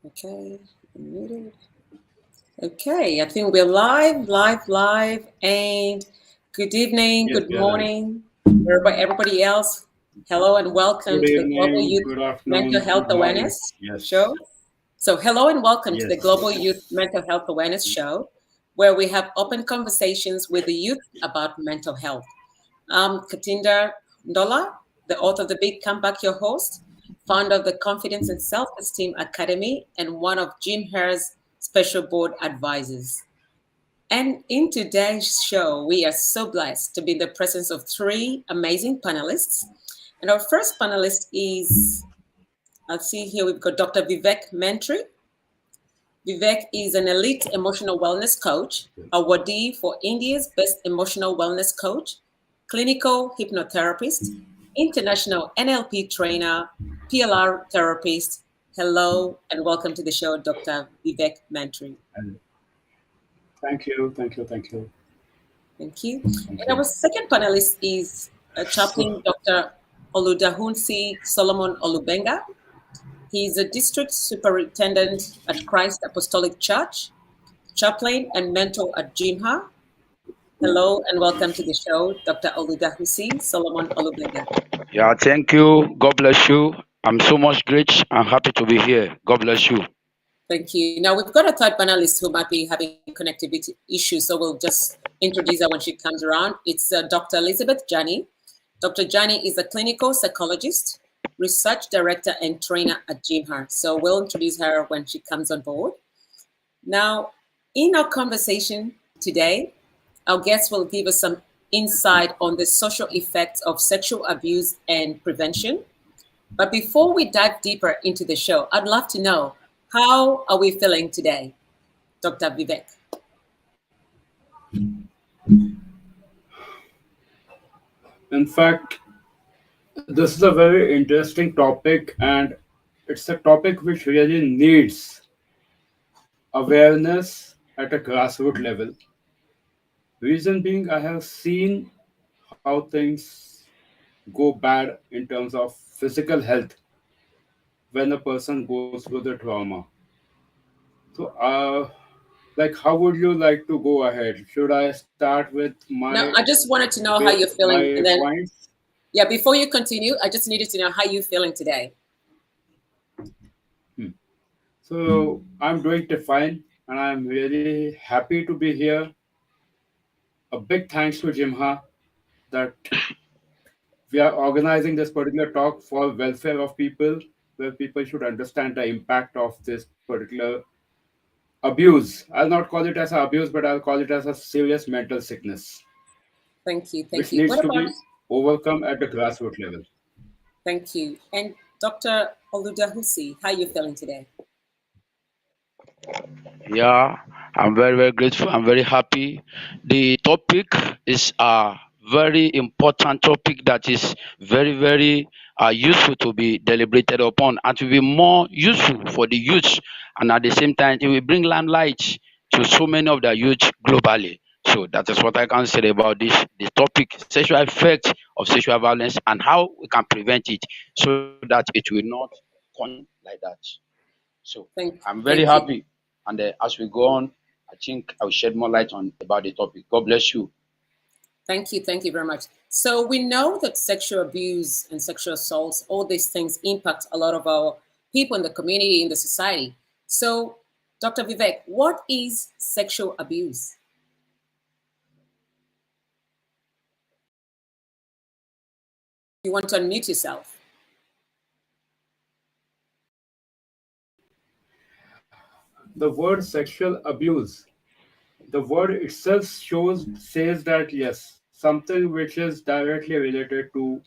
Okay, muted. Okay, I think we're live, and good evening, Yes, good we are live. morning, everybody else. Hello and welcome Good to the Global evening, Youth good Mental afternoon, Health good morning. Awareness Yes, Show. So, hello and welcome to the Global Youth yes. Mental Health Awareness Show, where we have open conversations with the youth about mental health. I'm Katinda Ndola, the author of The Big Comeback, your host, founder of the Confidence and Self Esteem Academy, and one of Jim Hare's special board advisors. And in today's show, we are so blessed to be in the presence of three amazing panelists. And our first panelist is, I'll see here, we've got Dr. Vivek Mentry. Vivek is an elite emotional wellness coach, awardee for India's Best Emotional Wellness Coach, clinical hypnotherapist, international NLP trainer, PLR therapist. Hello and welcome to the show, Dr. Vivek Mantri. And thank you. Thank you. Thank And you. our second panelist is So, chaplain Dr. Oludahunsi Solomon Olubenga. He is a district superintendent at Christ Apostolic Church, chaplain and mentor at Jimha. Hello and welcome to the show, Dr. Oludahusi Solomon Olubenga. Yeah, thank you. God bless you. I'm so much great. I'm happy to be here. God bless you. Thank you. Now we've got a third panelist who might be having connectivity issues, so we'll just introduce her when she comes around. It's Dr. Elizabeth Jani. Dr. Jani is a clinical psychologist, research director, and trainer at Jimha. So we'll introduce her when she comes on board. Now, in our conversation today, our guests will give us some insight on the social effects of sexual abuse and prevention. But before we dive deeper into the show, I'd love to know, how are we feeling today, Dr. Vivek? in fact, this is a very interesting topic, and it's a topic which really needs awareness at a grassroots level. Reason being, I have seen how things go bad in terms of physical health when a person goes through the trauma. So, like, how would you like to go ahead? Should I start with Now, I just wanted to know how you're feeling. my And then, points? yeah, before you continue, I just needed to know how you're feeling today. Hmm. So I'm doing fine, and I'm really happy to be here. A big thanks to Jimha that we are organizing this particular talk for welfare of people, where people should understand the impact of this particular abuse. I'll not call it as an abuse, but I'll call it as a serious mental sickness, Thank you. Thank which you. needs What to about, be overcome at the grassroots level. thank you. And Dr. Oludahusi, how are you feeling today? Yeah, I'm very, very grateful. I'm very happy. The topic is a very important topic that is very, very useful to be deliberated upon and to be more useful for the youth. And at the same time, it will bring limelight to so many of the youth globally. So that is what I can say about this topic, sexual effect of sexual violence and how we can prevent it so that it will not continue like that. So I'm very Thank you. happy. And as we go on, I think I will shed more light on about the topic. God bless you. Thank you. Thank you very much. So we know that sexual abuse and sexual assaults, all these things impact a lot of our people in the community, in the society. So, Dr. Vivek, what is sexual abuse? You want to unmute yourself. The word sexual abuse, the word itself says that yes, something which is directly related to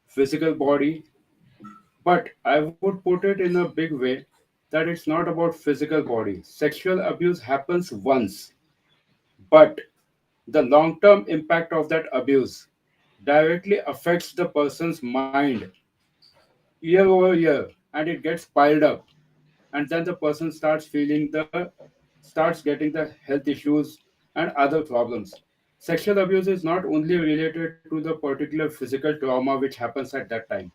physical body, but I would put it in a big way that it's not about physical body. Sexual abuse happens once, but the long term impact of that abuse directly affects the person's mind year over year, and it gets piled up, and then the person starts getting the health issues and other problems. Sexual abuse is not only related to the particular physical trauma which happens at that time,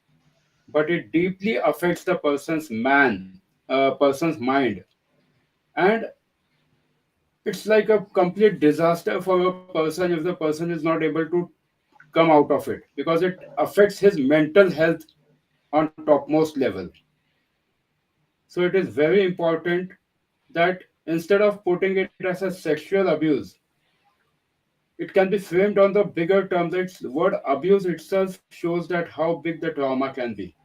but it deeply affects the person's man, a person's mind, and it's like a complete disaster for a person if the person is not able to come out of it, because it affects his mental health on topmost level. So it is very important that instead of putting it as a sexual abuse, it can be framed on the bigger term. That the word abuse itself shows that how big the trauma can be.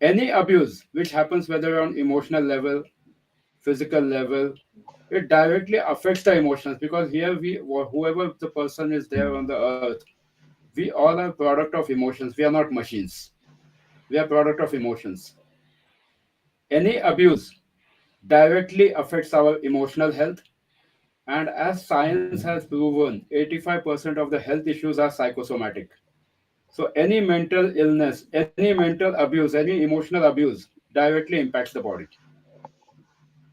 Any abuse which happens whether on emotional level, physical level, it directly affects the emotions, because here we, whoever the person is there on the earth, we all are product of emotions. We are not machines. We are product of emotions. Any abuse directly affects our emotional health, and as science has proven, 85% of the health issues are psychosomatic. So any mental illness, any mental abuse, any emotional abuse directly impacts the body.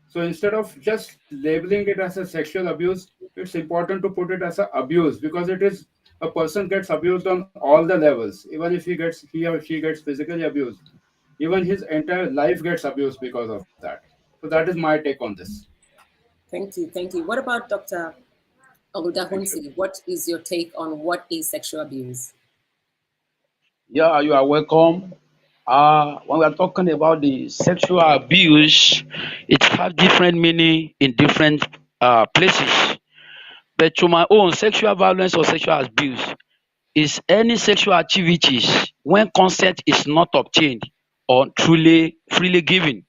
So instead of just labeling it as a sexual abuse, it's important to put it as a abuse, because it is, a person gets abused on all the levels. Even if he or she gets physically abused, even his entire life gets abused because of that. So that is my take on this. Thank you. Thank you. What about Dr. Thank you. Oludahunsi? What is your take on what is sexual abuse? Yeah, you are welcome. When we are talking about the sexual abuse, it has different meaning in different places. But to my own, sexual violence or sexual abuse is any sexual activities when consent is not obtained or truly freely given.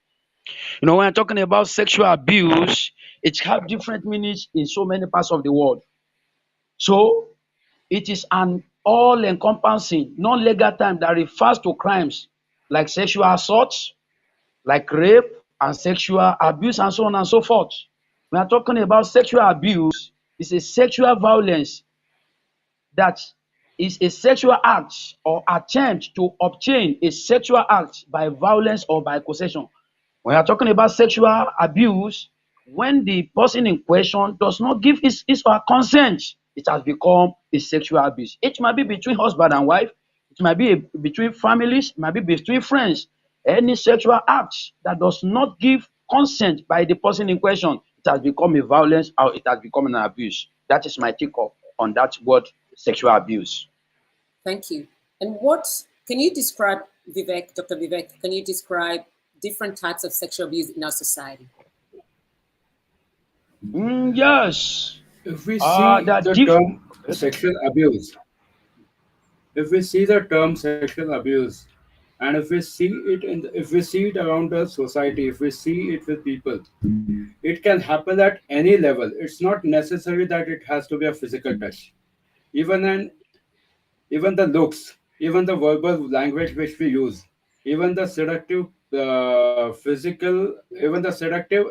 You know, when I'm talking about sexual abuse, it has different meanings in so many parts of the world. So it is an all-encompassing, non-legal term that refers to crimes like sexual assault, like rape and sexual abuse and so on and so forth. We are talking about sexual abuse. It's a sexual violence that is a sexual act or attempt to obtain a sexual act by violence or by coercion. When you are talking about sexual abuse, when the person in question does not give his or her consent, it has become a sexual abuse. It might be between husband and wife, it might be between families, it might be between friends. Any sexual act that does not give consent by the person in question, it has become a violence or it has become an abuse. That is my take up on that word sexual abuse. Thank you. And what can you describe, Vivek, Dr. Vivek? Can you describe different types of sexual abuse in our society? Yes. If we see There are the diff- term okay. sexual abuse, if we see the term sexual abuse, and if we see it if we see it around the society, if we see it with people, it can happen at any level. It's not necessary that it has to be a physical touch. Even an even the looks, even the verbal language which we use, even the seductive physical, even the seductive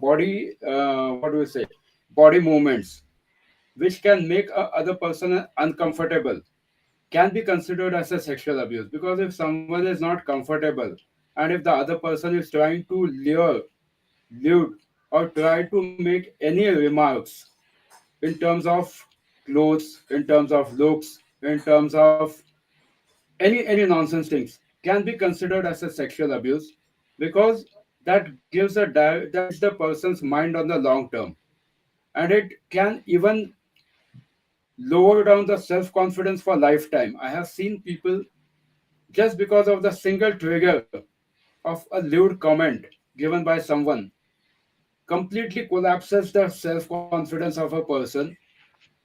body, what do we say, body movements, which can make a other person uncomfortable, can be considered as a sexual abuse. Because if someone is not comfortable, and if the other person is trying to lure or try to make any remarks in terms of clothes, in terms of looks, in terms of any nonsense things, can be considered as a sexual abuse, because that gives that hits the person's mind on the long term, and it can even lower down the self confidence for lifetime. I have seen people, just because of the single trigger of a lewd comment given by someone, completely collapses the self confidence of a person.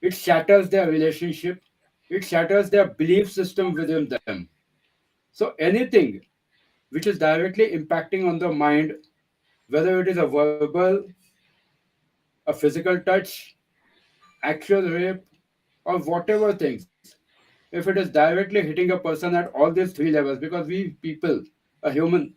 It shatters their relationship, it shatters their belief system within them. So anything which is directly impacting on the mind, whether it is a verbal, a physical touch, actual rape, or whatever things, if it is directly hitting a person at all these three levels, because we people, a human,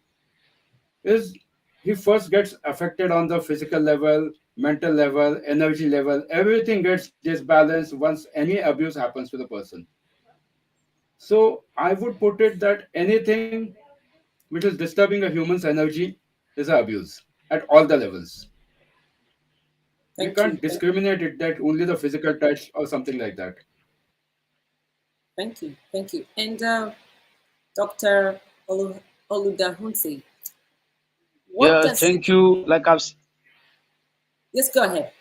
is, he first gets affected on the physical level, mental level, energy level, everything gets disbalanced once any abuse happens to the person. So I would put it that anything which is disturbing a human's energy is abuse at all the levels. We Thank you. can't discriminate it that only the physical touch or something like that. Thank you. Thank you. And Dr. Oludahunsi, What Yeah, does thank you. Yes, go ahead.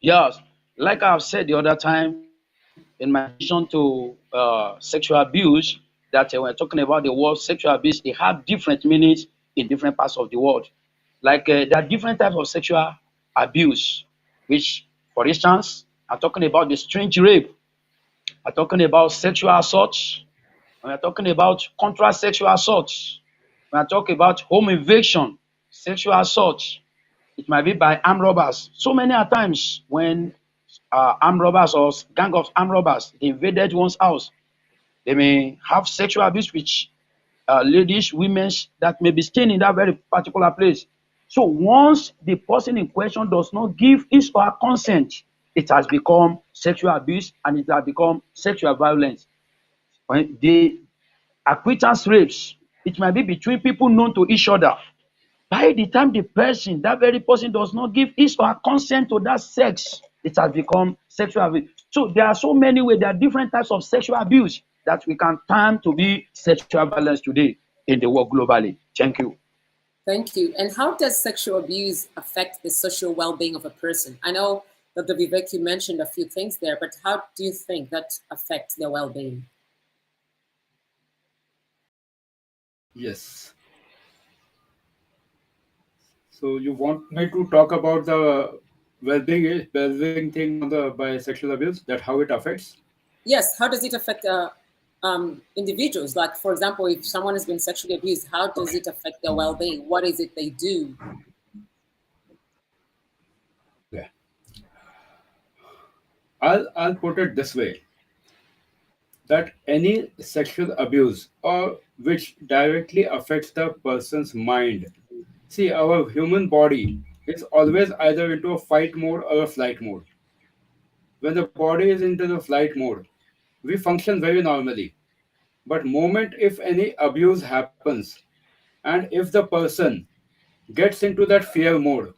Yes, like I've said the other time in my introduction to sexual abuse, that we're talking about the word sexual abuse, it have different meanings in different parts of the world. There are different types of sexual abuse, which, for instance, I'm talking about the strange rape, I'm talking about sexual assault, we are talking about contra sexual assault, we are talking about home invasion, sexual assault. It might be by armed robbers. So many a times when armed robbers or gang of armed robbers they invaded one's house, they may have sexual abuse with ladies, women that may be staying in that very particular place. So once the person in question does not give his or her consent, it has become sexual abuse and it has become sexual violence. When the acquittance rapes, it might be between people known to each other. By the time that very person does not give his or her consent to that sex, it has become sexual abuse. So there are so many ways, there are different types of sexual abuse that we can term to be sexual violence today in the world globally. Thank you. Thank you. And how does sexual abuse affect the social well-being of a person? I know Dr. Vivek, you mentioned a few things there, but how do you think that affects their well-being? Yes. So you want me to talk about the well-being thing on the by sexual abuse, that how it affects? Yes, how does it affect individuals? Like, for example, if someone has been sexually abused, how does it affect their well-being? What is it they do? Okay. I'll put it this way, that any sexual abuse or which directly affects the person's mind. See, our human body is always either into a fight mode or a flight mode. When the body is into the flight mode, we function very normally. But moment if any abuse happens, and if the person gets into that fear mode,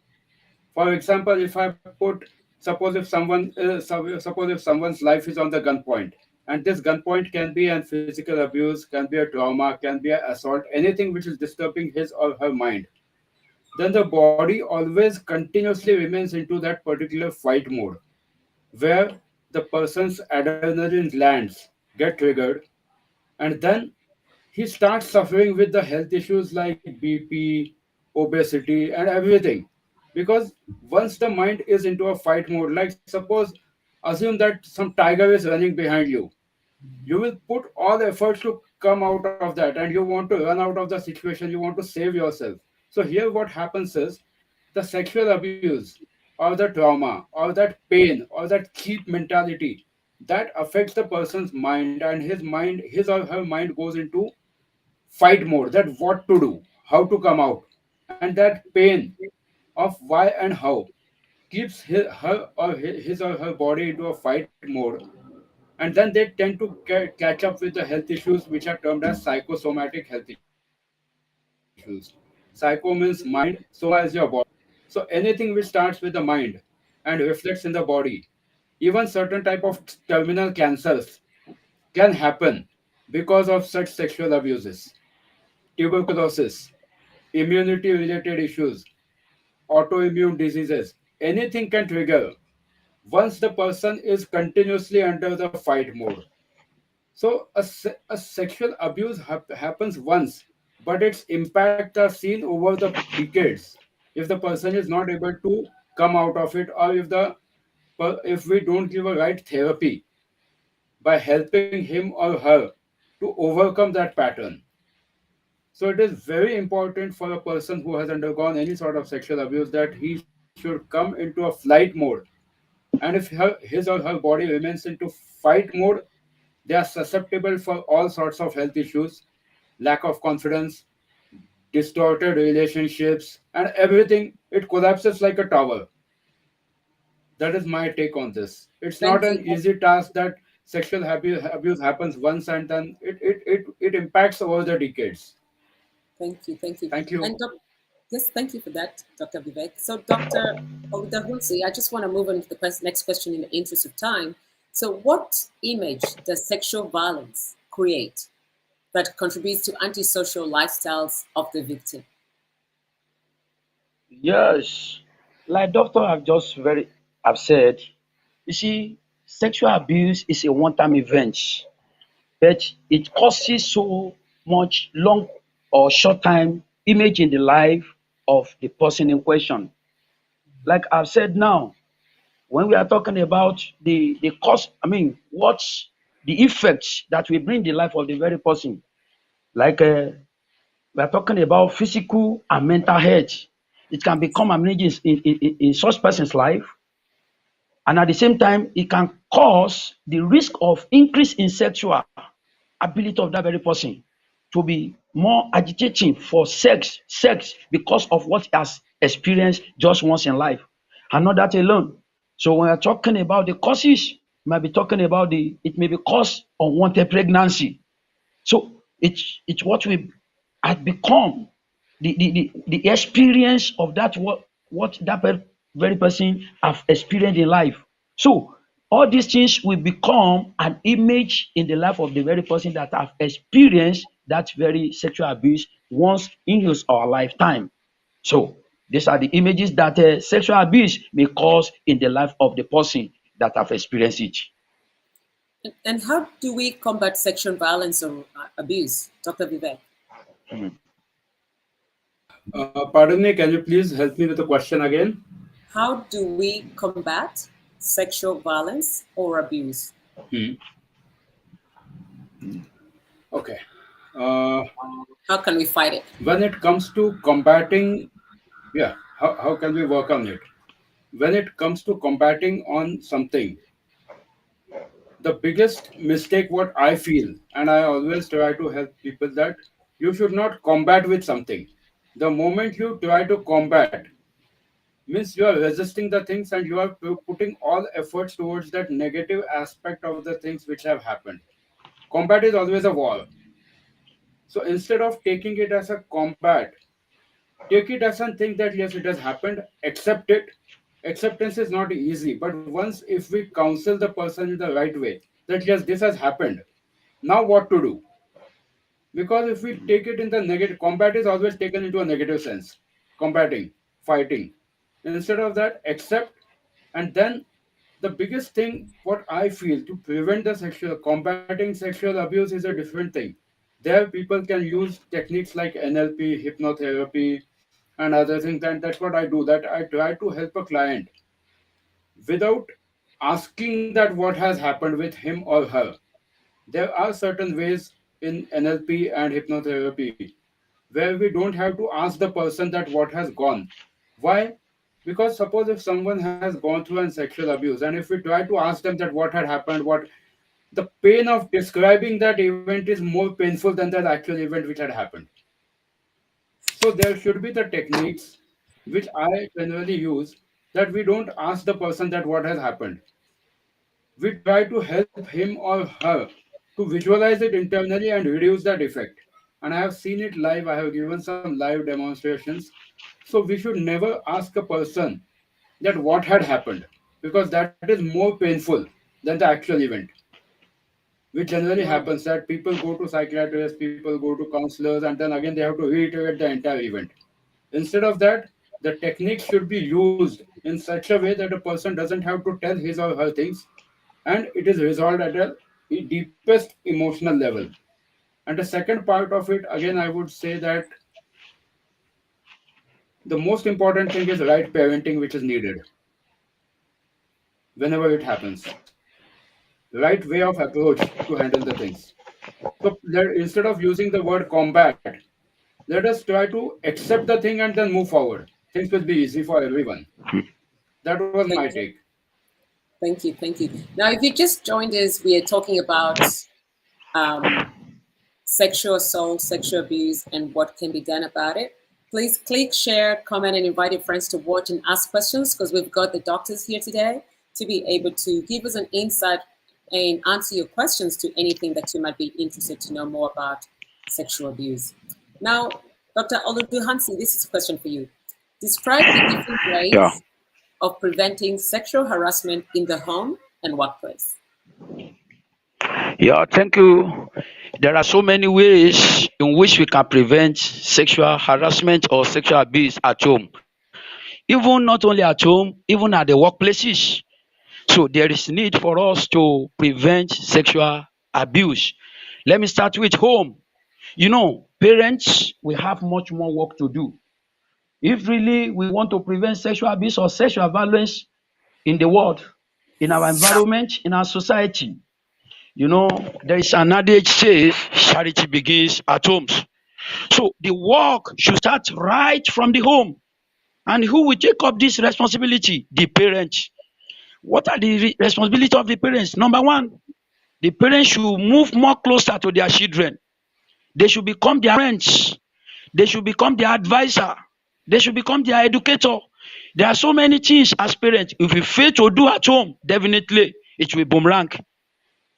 for example, if I put, suppose if someone's life is on the gunpoint, and this gunpoint can be an physical abuse, can be a trauma, can be an assault, anything which is disturbing his or her mind, then the body always continuously remains into that particular fight mode, where the person's adrenaline glands get triggered, and then he starts suffering with the health issues like BP, obesity, and everything. Because once the mind is into a fight mode, like suppose, assume that some tiger is running behind you, you will put all efforts to come out of that, and you want to run out of the situation, you want to save yourself. So here what happens is, the sexual abuse or the trauma or that pain or that keep mentality, that affects the person's mind, and his or her mind goes into fight mode, that what to do, how to come out, and that pain of why and how keeps his or her body into a fight mode, and then they tend to catch up with the health issues which are termed as psychosomatic health issues. Psycho means mind, soma is your body. So anything which starts with the mind and reflects in the body, even certain type of terminal cancers can happen because of such sexual abuses. Tuberculosis, immunity related issues, autoimmune diseases, anything can trigger once the person is continuously under the fight mode. So a sexual abuse happens once, but its impact are seen over the decades. If the person is not able to come out of it, or if we don't give a right therapy by helping him or her to overcome that pattern. So it is very important for a person who has undergone any sort of sexual abuse that he should come into a flight mode. And if his or her body remains into fight mode, they are susceptible for all sorts of health issues, lack of confidence, distorted relationships, and everything. It collapses like a tower. That is my take on this. It's not Thank you. an easy task that sexual abuse happens once and then it impacts over the decades. Thank you. Thank you. Thank you. And yes, thank you for that, Dr. Vivek. So, Dr. Oludahunsi, I just want to move on to the next question in the interest of time. So, what image does sexual violence create that contributes to antisocial lifestyles of the victim? Yes, like doctor have said, you see, sexual abuse is a one-time event, but it causes so much long or short time image in the life of the person in question. Like I've said now, when we are talking about the cause, I mean, what's the effects that we bring the life of the very person, like we are talking about physical and mental health. It can become a managing in such person's life, and at the same time, it can cause the risk of increase in sexual ability of that very person to be more agitating for sex because of what he has experienced just once in life, and not that alone. So when we're talking about the causes, we might be talking about it may be cause unwanted pregnancy. So it's what we had become the experience of that what that very person have experienced in life. So all these things will become an image in the life of the very person that have experienced that very sexual abuse once in his or her lifetime. So these are the images that sexual abuse may cause in the life of the person that have experienced it. And how do we combat sexual violence or abuse, Dr. Vivek? Pardon me, can you please help me with the question again? How do we combat sexual violence or abuse? Hmm. Okay. Uh, How can we fight it? when it comes to combating, yeah, how can we work on it? When it comes to combating on something, the biggest mistake what I feel, and I always try to help people that you should not combat with something. The moment you try to combat, means you are resisting the things and you are putting all efforts towards that negative aspect of the things which have happened. Combat is always a war. So instead of taking it as a combat, take it as something that yes, it has happened, accept it. Acceptance is not easy, but once if we counsel the person in the right way, that yes, this has happened, now what to do? Because if we take it in the negative, combat is always taken into a negative sense, combating, fighting. Instead of that, accept. And then the biggest thing what I feel to prevent the sexual combating sexual abuse is a different thing. There people can use techniques like NLP, hypnotherapy, and other things, and that's what I do, that I try to help a client without asking that what has happened with him or her. There are certain ways in NLP and hypnotherapy where we don't have to ask the person that what has gone. Why? Because suppose if someone has gone through an sexual abuse, and if we try to ask them that what had happened, what the pain of describing that event is more painful than that actual event which had happened. So there should be the techniques which I generally use, that we don't ask the person that what has happened. We try to help him or her to visualize it internally and reduce that effect. And I have seen it live, I have given some live demonstrations. So we should never ask a person that what had happened, because that is more painful than the actual event, which generally Wow. happens that people go to psychiatrists, people go to counselors, and then again they have to reiterate the entire event. Instead of that, the technique should be used in such a way that a person doesn't have to tell his or her things, and it is resolved at a deepest emotional level. And the second part of it, again, I would say that the most important thing is right parenting, which is needed whenever it happens. Right way of approach to handle the things. So instead of using the word combat, let us try to accept the thing and then move forward. Things will be easy for everyone. That was my Thank take. Thank you. Thank you. Now, if you just joined us, we are talking about um, sexual assault, sexual abuse, and what can be done about it. Please click, share, comment, and invite your friends to watch and ask questions, because we've got the doctors here today to be able to give us an insight and answer your questions to anything that you might be interested to know more about sexual abuse. Now, Dr. Oluduhansi, this is a question for you. Describe the different Yeah. ways of preventing sexual harassment in the home and workplace. Yeah, thank you. There are so many ways in which we can prevent sexual harassment or sexual abuse at home. even not only at home, even at the workplaces. So there is need for us to prevent sexual abuse. Let me start with home. Parents will have much more work to do. If really we want to prevent sexual abuse or sexual violence in the world, in our environment, in our society, there is an adage says charity begins at homes. So the work should start right from the home. And who will take up this responsibility? The parents. What are the responsibility of the parents? Number one, the parents should move more closer to their children. They should become their friends. They should become their advisor. They should become their educator. There are so many things as parents. If we fail to do at home, definitely it will boomerang.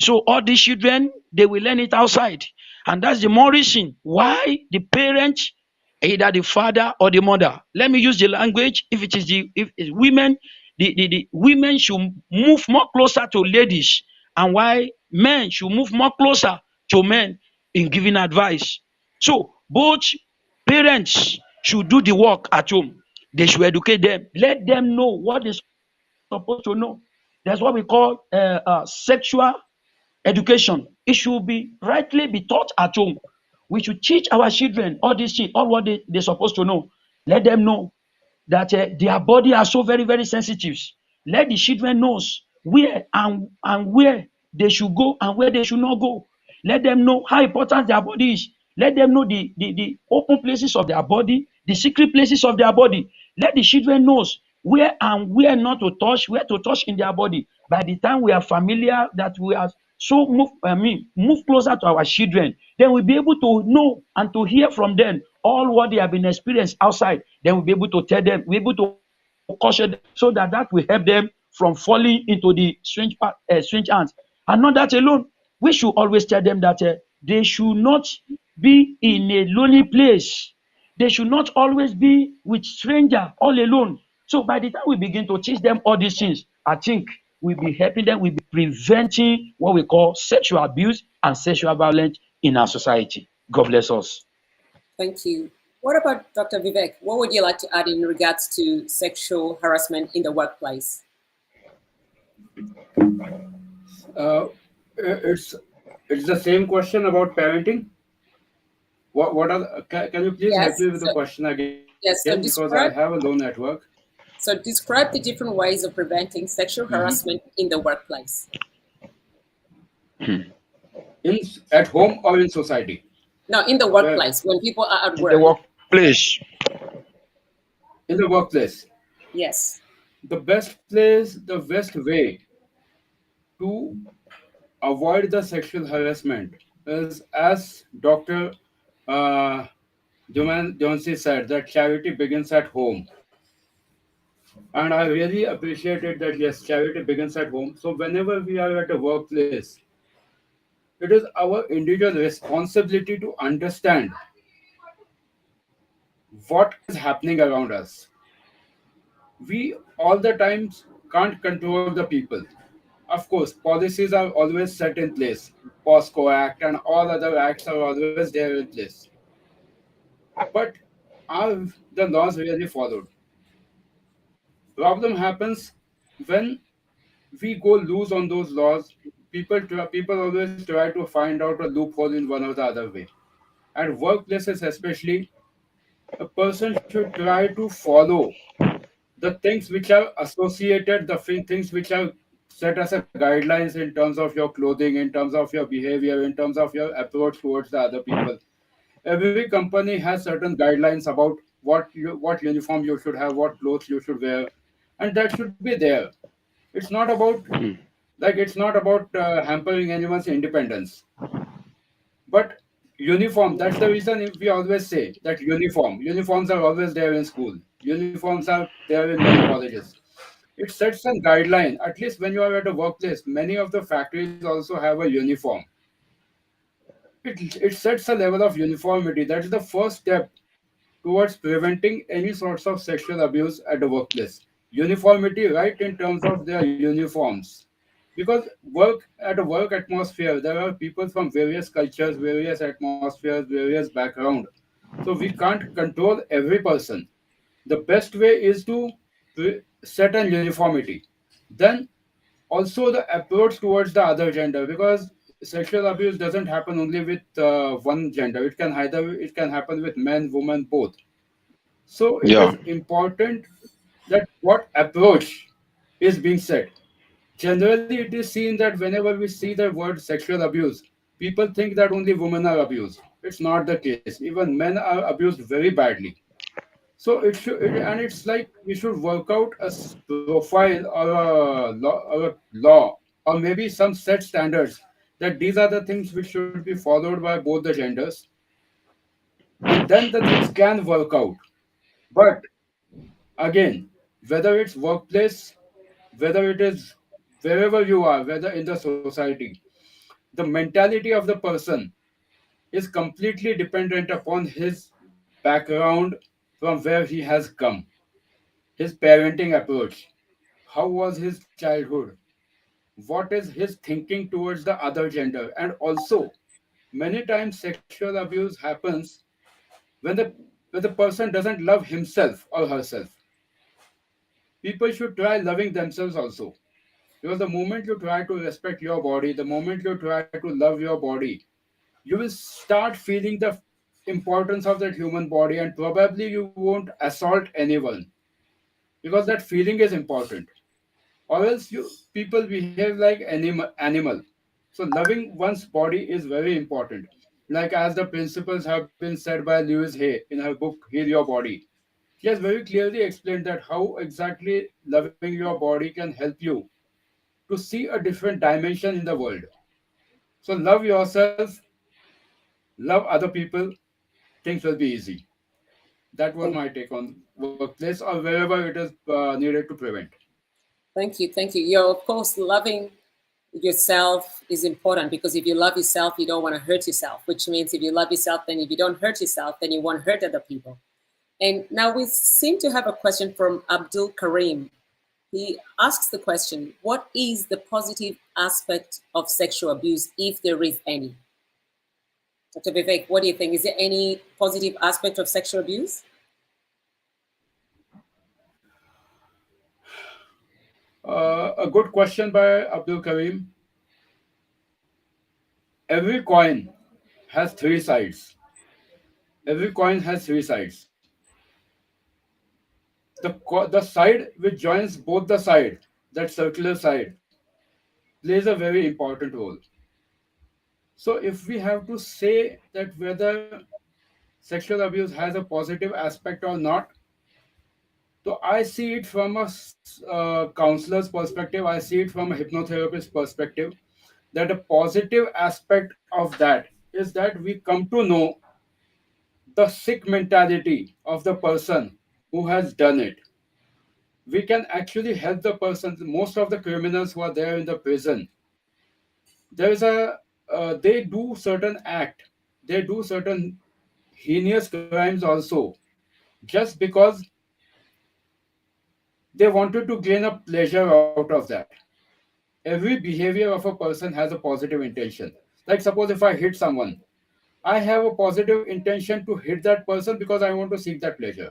So all these children, they will learn it outside. And that's the more reason why the parents, either the father or the mother, let me use the language, if it's women, the women should move more closer to ladies, and why men should move more closer to men in giving advice. So both parents should do the work at home. They should educate them, let them know what they're supposed to know. That's what we call sexual education. It should be rightly be taught at home. We should teach our children all these things, all what they're supposed to know. Let them know that their body are so very, very sensitive. Let the children knows where and where they should go and where they should not go. Let them know how important their body is. Let them know the open places of their body, the secret places of their body. Let the children knows where and where not to touch, where to touch in their body. By the time we are familiar that we are so move closer to our children, then we'll be able to know and to hear from them all what they have been experienced outside. Then we'll be able to tell them, we'll be able to caution them, so that will help them from falling into the strange hands. And not that alone, we should always tell them that they should not be in a lonely place. They should not always be with stranger all alone. So by the time we begin to teach them all these things, I think we'll be helping them, we'll be preventing what we call sexual abuse and sexual violence in our society. God bless us. Thank you. What about Dr. Vivek? What would you like to add in regards to sexual harassment in the workplace? Uh, it's the same question about parenting. Can you please help Yes. me with the question again because Yes. I have a low network. So describe the different ways of preventing sexual harassment in the workplace. In At home or in society? No, in the Where workplace when people are at In the work. workplace. in the workplace, Yes. the best way to avoid the sexual harassment is, as Dr. Uh, Jonesy said, that charity begins at home. And I really appreciated that, yes, charity begins at home. So whenever we are at a workplace, it is our individual responsibility to understand what is happening around us. We all the times can't control the people. Of course, policies are always set in place. POSCO Act and all other acts are always there in place. But are the laws really followed? Problem happens when we go loose on those laws. People always try to find out a loophole in one or the other way. At workplaces especially, a person should try to follow the things which are associated, things which are set as a guidelines in terms of your clothing, in terms of your behavior, in terms of your approach towards the other people. Every company has certain guidelines about what uniform you should have, what clothes you should wear, and that should be there. It's not about hampering anyone's independence, but uniform. That's the reason we always say that uniforms are always there in school. Uniforms are there in many colleges. It sets some guideline. At least when you are at a workplace, many of the factories also have a uniform. It sets a level of uniformity. That's the first step towards preventing any sorts of sexual abuse at the workplace. Uniformity, right, in terms of their uniforms. Because at a work atmosphere, there are people from various cultures, various atmospheres, various background. So we can't control every person. The best way is to certain uniformity. Then also the approach towards the other gender, because sexual abuse doesn't happen only with one gender. It can happen with men, women, both. So it Yeah. is important that what approach is being said. Generally, it is seen that whenever we see the word sexual abuse, people think that only women are abused. It's not the case. Even men are abused very badly. So and it's like we should work out a profile or a law or maybe some set standards that these are the things which should be followed by both the genders, and then the things can work out. But again, whether it's workplace, whether it is wherever you are, whether in the society, the mentality of the person is completely dependent upon his background, from where he has come, his parenting approach, how was his childhood, what is his thinking towards the other gender, and also many times sexual abuse happens when the person doesn't love himself or herself. People should try loving themselves also, because the moment you try to respect your body, the moment you try to love your body, you will start feeling the importance of that human body, and probably you won't assault anyone, because that feeling is important. Or else you people behave like animal. So loving one's body is very important. Like as the principles have been said by Louise Hay in her book Heal Your Body, she has very clearly explained that how exactly loving your body can help you to see a different dimension in the world. So love yourself, love other people, things will be easy. That was Thank, my take on workplace or wherever it is needed to prevent. thank you. Thank you. You're, of course, loving yourself is important because if you love yourself, you don't want to hurt yourself, which means if you love yourself, then if you don't hurt yourself, then you won't hurt other people. And now we seem to have a question from Abdul Karim. He asks the question, what is the positive aspect of sexual abuse, if there is any? Dr. Vivek, what do you think? Is there any positive aspect of sexual abuse? A good question by Abdul Karim. Every coin has three sides. Every coin has three sides. The side which joins both the side, that circular side, plays a very important role. So if we have to say that whether sexual abuse has a positive aspect or not, so I see it from a counselor's perspective. I see it from a hypnotherapist perspective. That a positive aspect of that is that we come to know the sick mentality of the person who has done it. We can actually help the person. Most of the criminals who are there in the prison, there is a they do certain act, they do certain heinous crimes also, just because they wanted to gain a pleasure out of that. Every behavior of a person has a positive intention. Like suppose if I hit someone, I have a positive intention to hit that person because I want to seek that pleasure.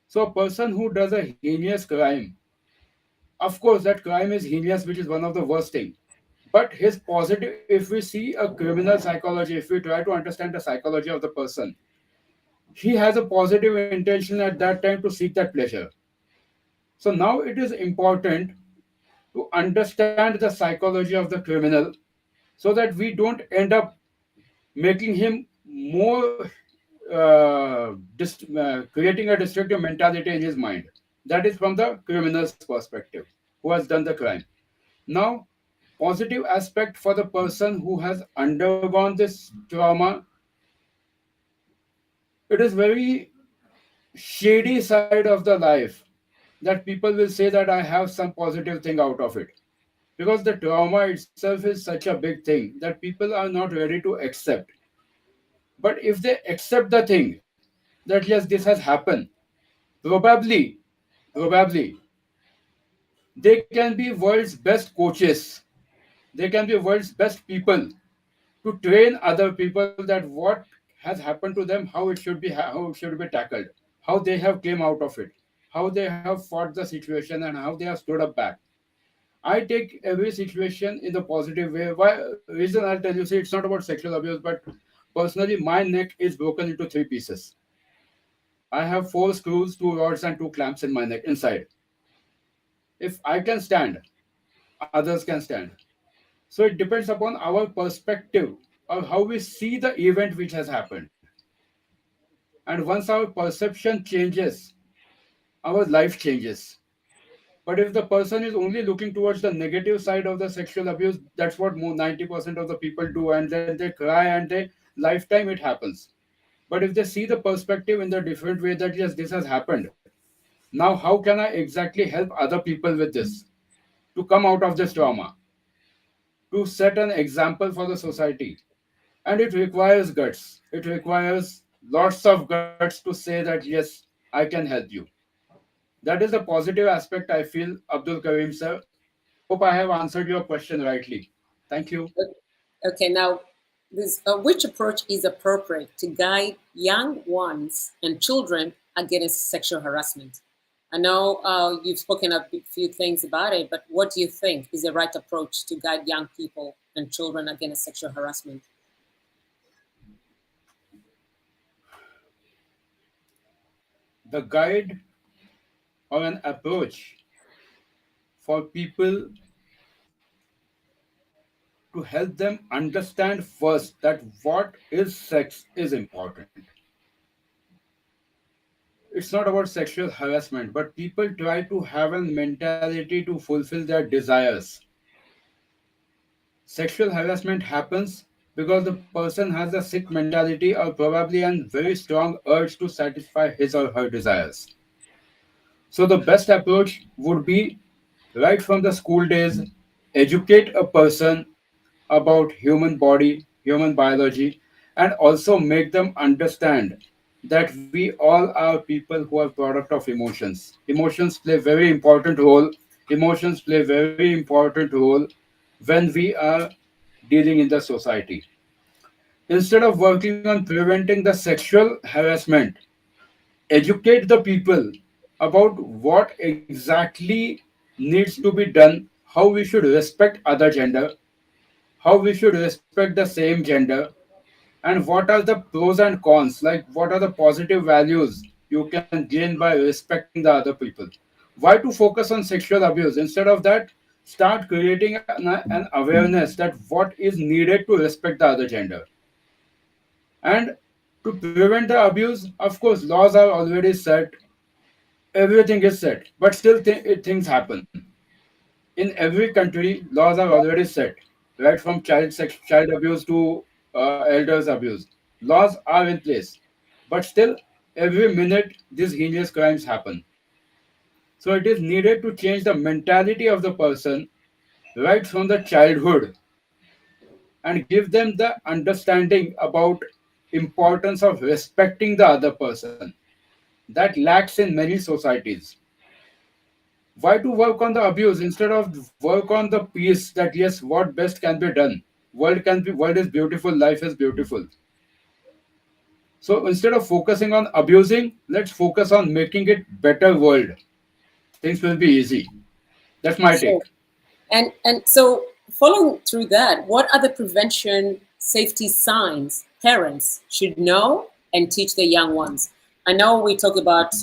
So a person who does a heinous crime, of course that crime is heinous, which is one of the worst thing. But his positive, if we see a criminal psychology, if we try to understand the psychology of the person, he has a positive intention at that time to seek that pleasure. So now it is important to understand the psychology of the criminal, so that we don't end up making him more creating a destructive mentality in his mind. That is from the criminal's perspective who has done the crime. Now, positive aspect for the person who has undergone this trauma, it is very shady side of the life that people will say that I have some positive thing out of it, because the trauma itself is such a big thing that people are not ready to accept. But if they accept the thing that yes, this has happened, probably, probably, they can be world's best coaches. They can be world's best people to train other people that what has happened to them, how it should be how it should be tackled, how they have came out of it. how they have fought the situation, and how they have stood up back. I take every situation in the positive way. Why reason I'll tell you, see, it's not about sexual abuse, but personally, my neck is broken into three pieces. I have four screws, two rods, and two clamps in my neck inside. If I can stand, others can stand. So it depends upon our perspective of how we see the event which has happened. And once our perception changes, our life changes. But if the person is only looking towards the negative side of the sexual abuse, that's what 90% of the people do, and then they cry and they lifetime it happens. But if they see the perspective in the different way that yes, this has happened, now how can I exactly help other people with this to come out of this trauma, to set an example for the society? And it requires guts. It requires lots of guts to say that yes, I can help you. That is the positive aspect I feel, Abdul Karim sir. Hope I have answered your question rightly. Thank you. Okay, now, which approach is appropriate to guide young ones and children against sexual harassment? I know you've spoken a few things about it, but what do you think is the right approach to guide young people and children against sexual harassment? The guide or an approach for people to help them understand first that what is sex is important. It's not about sexual harassment, but people try to have a mentality to fulfill their desires. Sexual harassment happens because the person has a sick mentality or probably a very strong urge to satisfy his or her desires. So the best approach would be right from the school days, educate a person about human body, human biology, and also make them understand that we all are people who are product of emotions. Emotions play very important role. Emotions play very important role when we are dealing in the society. Instead of working on preventing the sexual harassment, educate the people about what exactly needs to be done, how we should respect other gender, how we should respect the same gender, and what are the pros and cons, like what are the positive values you can gain by respecting the other people. Why to focus on sexual abuse? Instead of that, start creating an awareness that what is needed to respect the other gender. And to prevent the abuse, of course, laws are already set, everything is set, but still things happen. In every country, laws are already set, right from child abuse to elders abuse. Laws are in place, but still, every minute these heinous crimes happen. So it is needed to change the mentality of the person right from the childhood and give them the understanding about importance of respecting the other person. That lacks in many societies. Why to work on the abuse instead of work on the peace, that yes, what best can be done? World is beautiful, life is beautiful. So instead of focusing on abusing, let's focus on making it better world. Things will be easy. That's my take. So, and so following through that, what are the prevention safety signs parents should know and teach their young ones? I know we talk about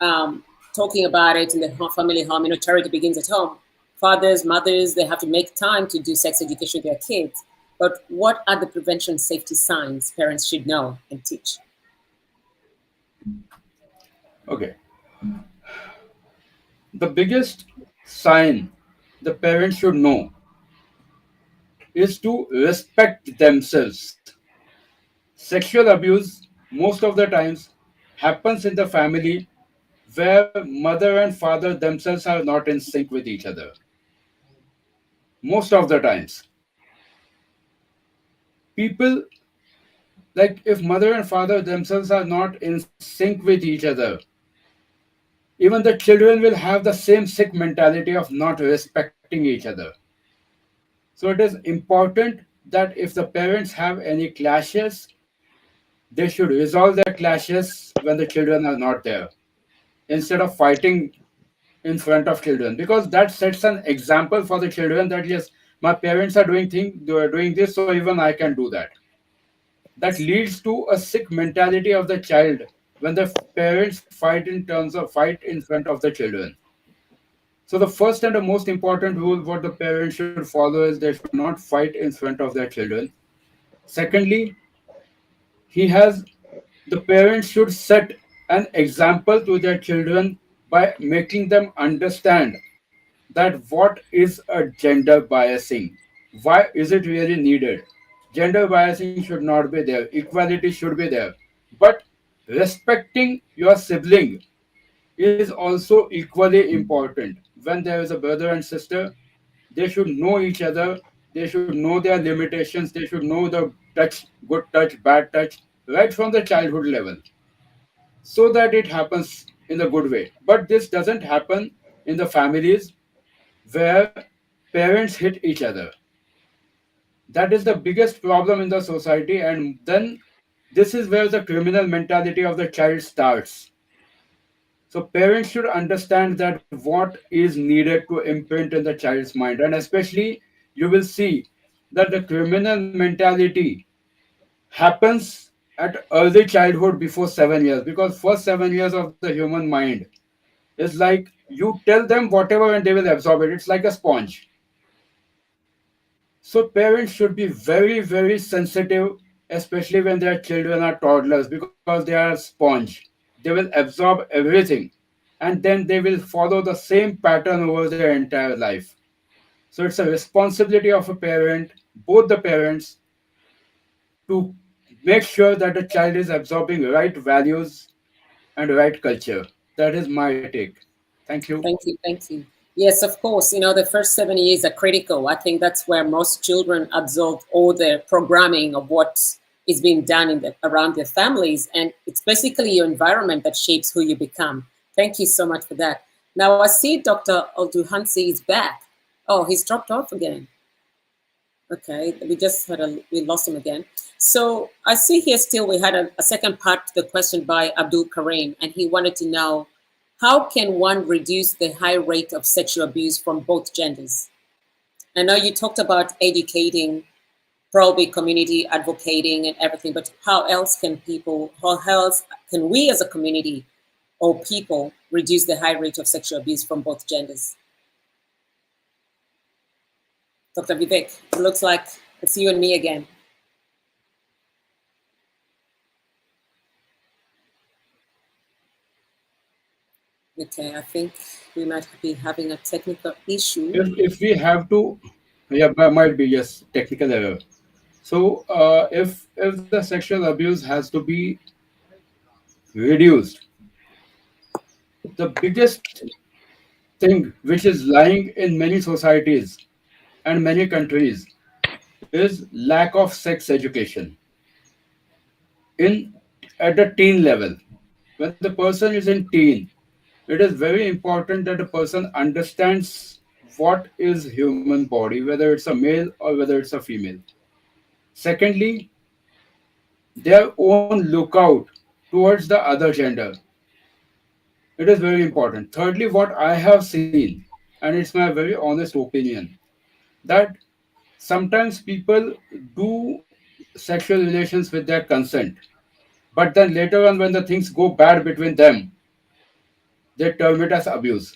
um, talking about it in the family home. You know, charity begins at home. Fathers, mothers, they have to make time to do sex education with their kids. But what are the prevention safety signs parents should know and teach? Okay. The biggest sign the parents should know is to respect themselves. Sexual abuse, most of the times, happens in the family where mother and father themselves are not in sync with each other. Most of the times. People, like if mother and father themselves are not in sync with each other, even the children will have the same sick mentality of not respecting each other. So it is important that if the parents have any clashes, they should resolve their clashes when the children are not there. instead of fighting in front of children, because that sets an example for the children that yes, my parents are doing this, so even I can do that. That leads to a sick mentality of the child when the parents fight in front of the children. So the first and the most important rule what the parents should follow is they should not fight in front of their children. Secondly, he has the parents should set an example to their children by making them understand that what is a gender biasing, why is it really needed. Gender biasing should not be there, equality should be there, but respecting your sibling is also equally important. When there is a brother and sister, they should know each other, they should know their limitations, they should know the touch, good touch, bad touch, right from the childhood level, so that it happens in a good way. But this doesn't happen in the families where parents hit each other. That is the biggest problem in the society, and then this is where the criminal mentality of the child starts. So parents should understand that what is needed to imprint in the child's mind, and especially you will see that the criminal mentality happens at early childhood before 7 years, because first 7 years of the human mind is like you tell them whatever and they will absorb it. It's like a sponge. So parents should be very, very sensitive, especially when their children are toddlers, because they are a sponge. They will absorb everything, and then they will follow the same pattern over their entire life. So it's a responsibility of a parent, both the parents, to make sure that the child is absorbing right values and right culture. That is my take. Thank you. Thank you. Thank you. Yes, of course. The first 7 years are critical. I think that's where most children absorb all the programming of what is being done around their families. And it's basically your environment that shapes who you become. Thank you so much for that. Now, I see Dr. Olduhansi is back. Oh, he's dropped off again. Okay, we lost him again. So I see here still we had a second part to the question by Abdul Karim, and he wanted to know how can one reduce the high rate of sexual abuse from both genders? I know you talked about educating, probably community advocating and everything, but how else can we as a community or people reduce the high rate of sexual abuse from both genders? Dr. Vivek, it looks like it's you and me again. Okay, I think we might be having a technical issue. If we have to, yeah, might be yes, technical error. So if the sexual abuse has to be reduced, the biggest thing which is lying in many societies and many countries is lack of sex education in at the teen level. When the person is in teen, it is very important that the person understands what is human body, whether it's a male or whether it's a female. Secondly, their own lookout towards the other gender. It is very important. Thirdly, what I have seen, and it's my very honest opinion, that sometimes people do sexual relations with their consent, but then later on, when the things go bad between them, they term it as abuse.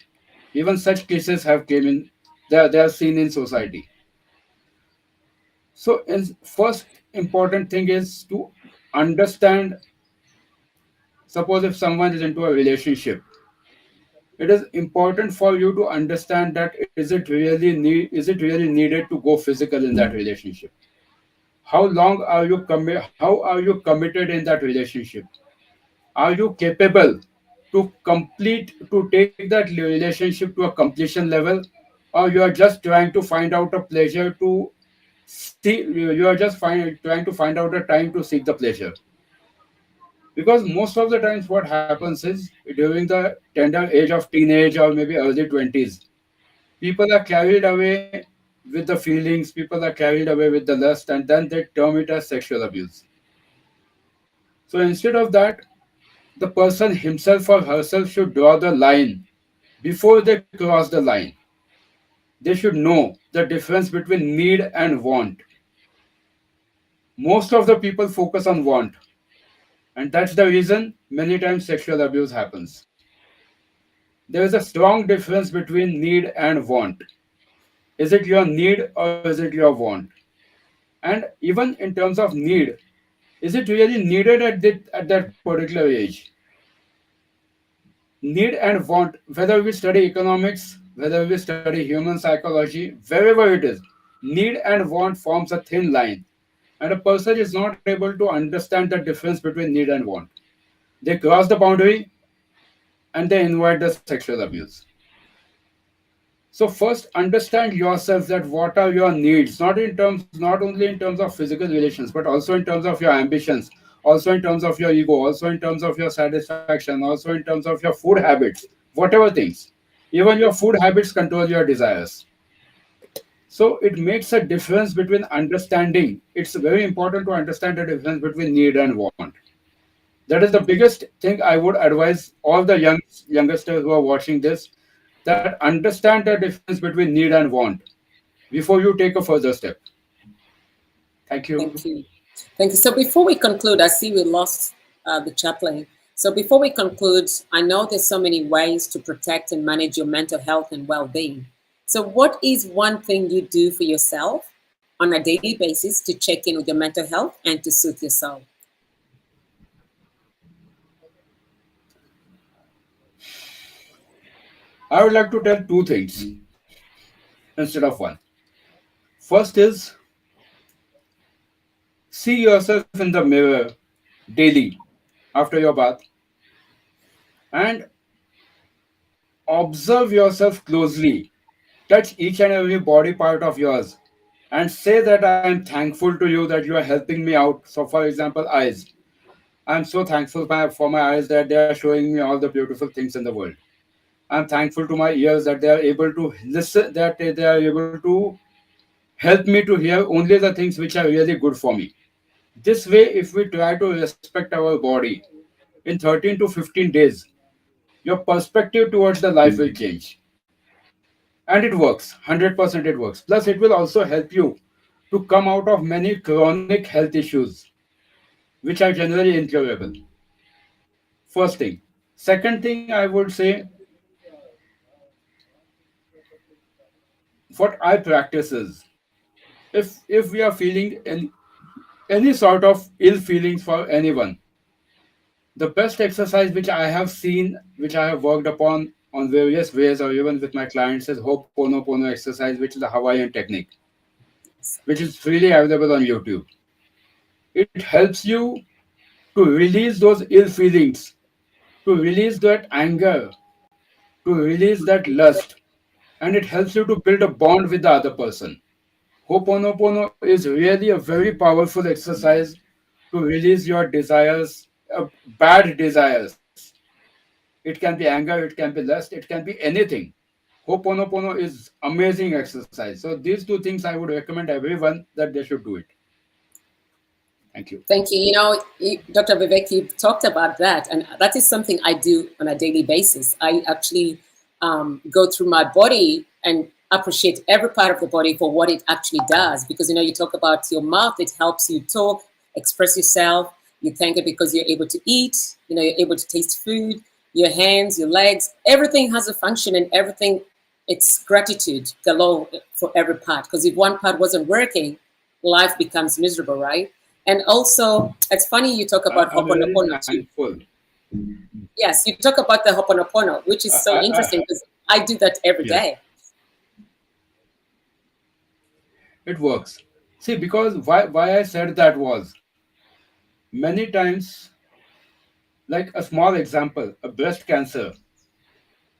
Even such cases have came in. They are seen in society. So, first important thing is to understand. Suppose if someone is into a relationship, it is important for you to understand that is it really needed to go physical in that relationship. How are you committed in that relationship? Are you capable to take that relationship to a completion level, or you are just trying to find out a pleasure to see you are just trying to find out a time to seek the pleasure? Because most of the times what happens is during the tender age of teenage or maybe early 20s, people are carried away with the feelings, people are carried away with the lust, and then they term it as sexual abuse. So instead of that, the person himself or herself should draw the line before they cross the line. They should know the difference between need and want. Most of the people focus on want, and that's the reason many times sexual abuse happens. There is a strong difference between need and want. Is it your need or is it your want? And even in terms of need, is it really needed at that particular age? Need and want, whether we study economics, whether we study human psychology, wherever it is, need and want forms a thin line. And a person is not able to understand the difference between need and want. They cross the boundary and they invite the sexual abuse. So first understand yourself, that what are your needs, not only in terms of physical relations, but also in terms of your ambitions, also in terms of your ego, also in terms of your satisfaction, also in terms of your food habits, whatever things. Even your food habits control your desires. So it makes a difference between understanding. It's very important to understand the difference between need and want. That is the biggest thing I would advise all the youngsters who are watching this, that understand the difference between need and want before you take a further step. Thank you. Thank you. Thank you. So before we conclude, I see we lost the chaplain. So before we conclude, I know there's so many ways to protect and manage your mental health and well-being. So what is one thing you do for yourself on a daily basis to check in with your mental health and to soothe yourself? I would like to tell two things instead of one. First is, see yourself in the mirror daily after your bath and observe yourself closely. Touch each and every body part of yours and say that I am thankful to you that you are helping me out. So, for example, eyes. I'm so thankful for my eyes that they are showing me all the beautiful things in the world. I'm thankful to my ears that they are able to listen, that they are able to help me to hear only the things which are really good for me. This way, if we try to respect our body in 13 to 15 days, your perspective towards the life will change. And it works, 100% it works. Plus, it will also help you to come out of many chronic health issues, which are generally incurable. First thing. Second thing, I would say, what I practice is, if we are feeling any sort of ill feelings for anyone, the best exercise which I have seen, which I have worked upon on various ways or even with my clients, is Ho'oponopono exercise, which is a Hawaiian technique, which is freely available on YouTube. It helps you to release those ill feelings, to release that anger, to release that lust, and it helps you to build a bond with the other person. Ho'oponopono is really a very powerful exercise to release your desires, bad desires. It can be anger, it can be lust, it can be anything. Ho'oponopono is amazing exercise. So these two things I would recommend everyone that they should do it. Thank you. Thank you. Dr. Vivek, you've talked about that, and that is something I do on a daily basis. I actually go through my body and appreciate every part of the body for what it actually does. Because, you talk about your mouth, it helps you talk, express yourself. You thank it because you're able to eat, you're able to taste food, your hands, your legs, everything has a function and everything, it's gratitude galore for every part. Because if one part wasn't working, life becomes miserable, right? And also, it's funny you talk about I'm very Ho'oponopono too. thankful. Yes, you talk about the Ho'oponopono, which is so interesting because I do that every Yes, day. it works. See, because why I said that was, many times, like a small example, a breast cancer,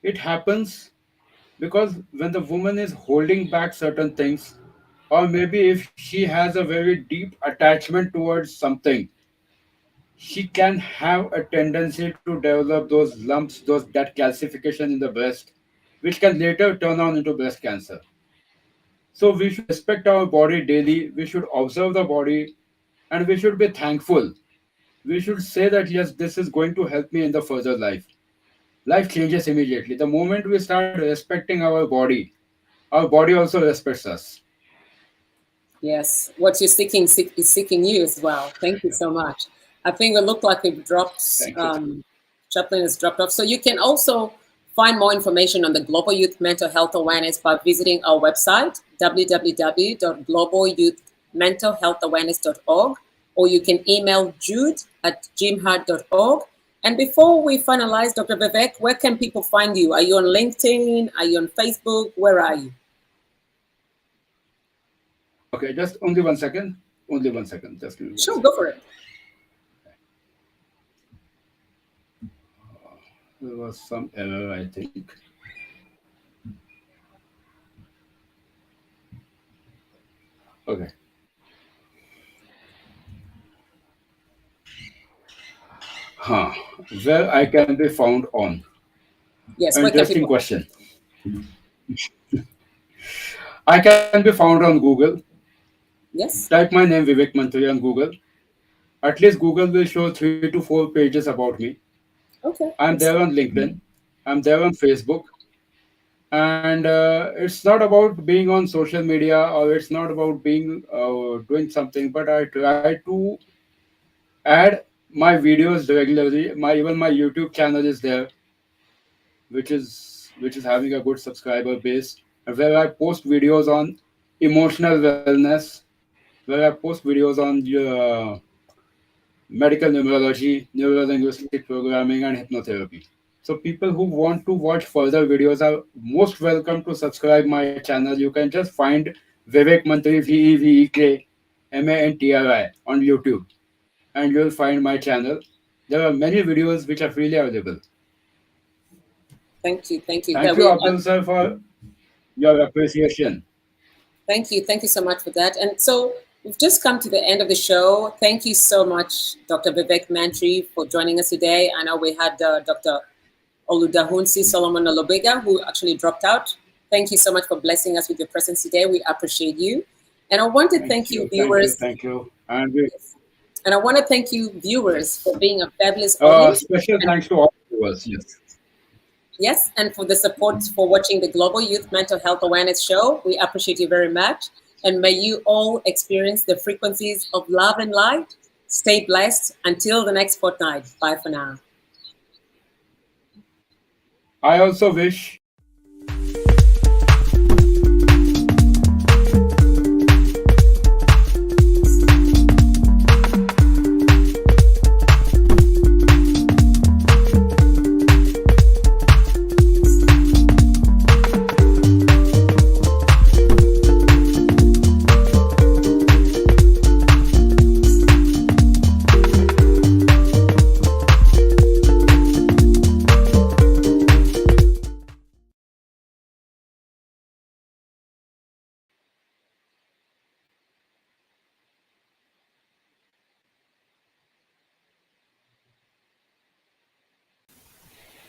it happens because when the woman is holding back certain things, or maybe if she has a very deep attachment towards something, she can have a tendency to develop those lumps, those that calcification in the breast, which can later turn on into breast cancer. So we should respect our body daily, we should observe the body, and we should be thankful we should say that yes, this is going to help me in the further life. Life changes immediately. The moment we start respecting our body also respects us. Yes, what you're seeking is seeking you as well. Thank you so much. I think it looked like we've dropped, Thank you. Chaplain has dropped off. So you can also find more information on the Global Youth Mental Health Awareness by visiting our website, www.globalyouthmentalhealthawareness.org, or you can email jude@jimhart.org. And before we finalize, Dr. Vivek, where can people find you? Are you on LinkedIn? Are you on Facebook? Where are you? Okay, just only 1 second. Only 1 second. Just give me one Sure, second. go for it. There was some error, I think. Okay. Huh. Where I can be found on? Yes, where can Interesting people? question. I can be found on Google. Yes. Type my name Vivek Mantri on Google. At least Google will show 3 to 4 pages about me. Okay. I'm there on LinkedIn. I'm there on Facebook. And it's not about being on social media, or it's not about being doing something, but I try to add my videos regularly. My even my YouTube channel is there, which is having a good subscriber base, where I post videos on emotional wellness, where I post videos on medical neurology, neurolinguistic programming, and hypnotherapy. So people who want to watch further videos are most welcome to subscribe my channel. You can just find Vivek Mantri, VEVEK on YouTube, and you'll find my channel. There are many videos which are freely available. Thank you. Thank you. Thank That you, we Abdul sir, for your appreciation. thank you. Thank you so much for that. And so we've just come to the end of the show. Thank you so much, Dr. Vivek Mantri, for joining us today. I know we had Dr. Oludahunsi Solomon Olobega, who actually dropped out. Thank you so much for blessing us with your presence today. We appreciate you. And I want to thank you, viewers. Thank you. And we, And I want to thank you, viewers, for yes. being a fabulous audience. Special And thanks to all viewers. Yes. yes, and for the support for watching the Global Youth Mental Health Awareness Show. We appreciate you very much. And may you all experience the frequencies of love and light. Stay blessed until the next fortnight. Bye for now. I also wish